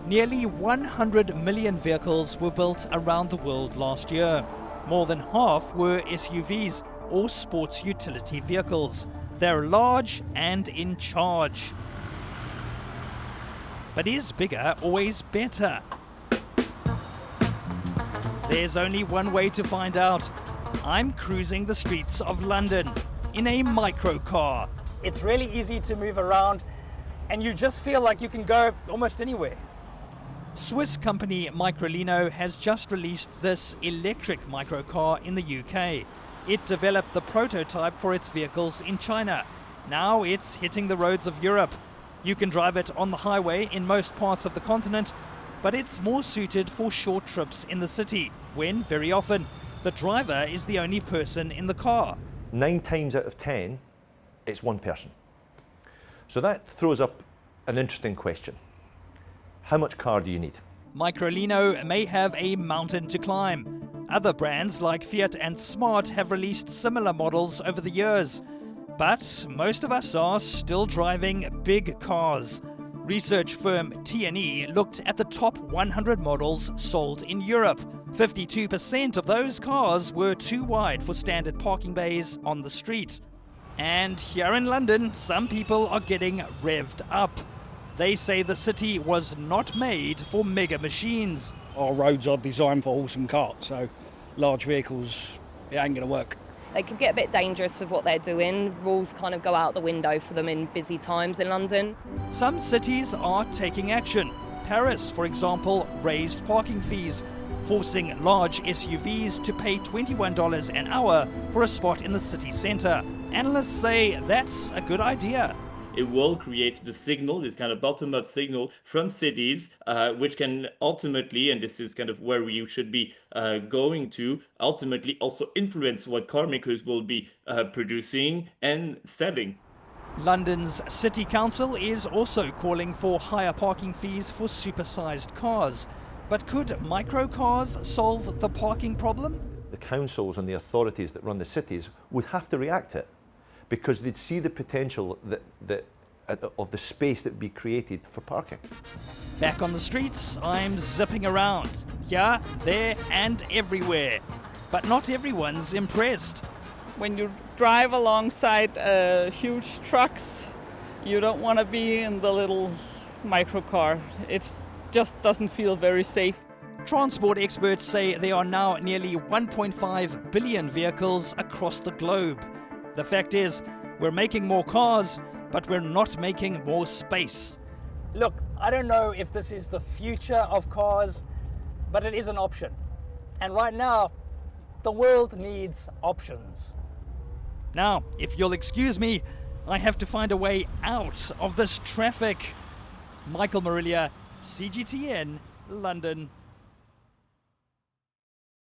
Nearly 100 million vehicles were built around the world last year. More than half were SUVs or sports utility vehicles. They're large and in charge. But is bigger always better? There's only one way to find out. I'm cruising the streets of London in a microcar. It's really easy to move around and you just feel like you can go almost anywhere. Swiss company Microlino has just released this electric microcar in the UK. It developed the prototype for its vehicles in China. Now it's hitting the roads of Europe. You can drive it on the highway in most parts of the continent, but it's more suited for short trips in the city, when, very often, the driver is the only person in the car. 9 times out of 10, it's one person. So that throws up an interesting question. How much car do you need? Microlino may have a mountain to climb. Other brands like Fiat and Smart have released similar models over the years. But most of us are still driving big cars. Research firm TNE looked at the top 100 models sold in Europe. 52% of those cars were too wide for standard parking bays on the street. And here in London, some people are getting revved up. They say the city was not made for mega machines. Our roads are designed for horse and cart, so large vehicles, it ain't going to work. They can get a bit dangerous with what they're doing. Rules kind of go out the window for them in busy times in London. Some cities are taking action. Paris, for example, raised parking fees, forcing large SUVs to pay $21 an hour for a spot in the city centre. Analysts say that's a good idea. It will create the signal, this kind of bottom-up signal from cities, which can ultimately, and this is kind of where you should be going to, ultimately also influence what car makers will be producing and selling. London's City Council is also calling for higher parking fees for supersized cars. But could microcars solve the parking problem? The councils and the authorities that run the cities would have to react to it, because they'd see the potential of the space that would be created for parking. Back on the streets, I'm zipping around. Here, there and everywhere. But not everyone's impressed. When you drive alongside huge trucks, you don't want to be in the little microcar. It just doesn't feel very safe. Transport experts say there are now nearly 1.5 billion vehicles across the globe. The fact is, we're making more cars, but we're not making more space. Look, I don't know if this is the future of cars, but it is an option. And right now, the world needs options. Now, if you'll excuse me, I have to find a way out of this traffic. Michael Marilia, CGTN, London.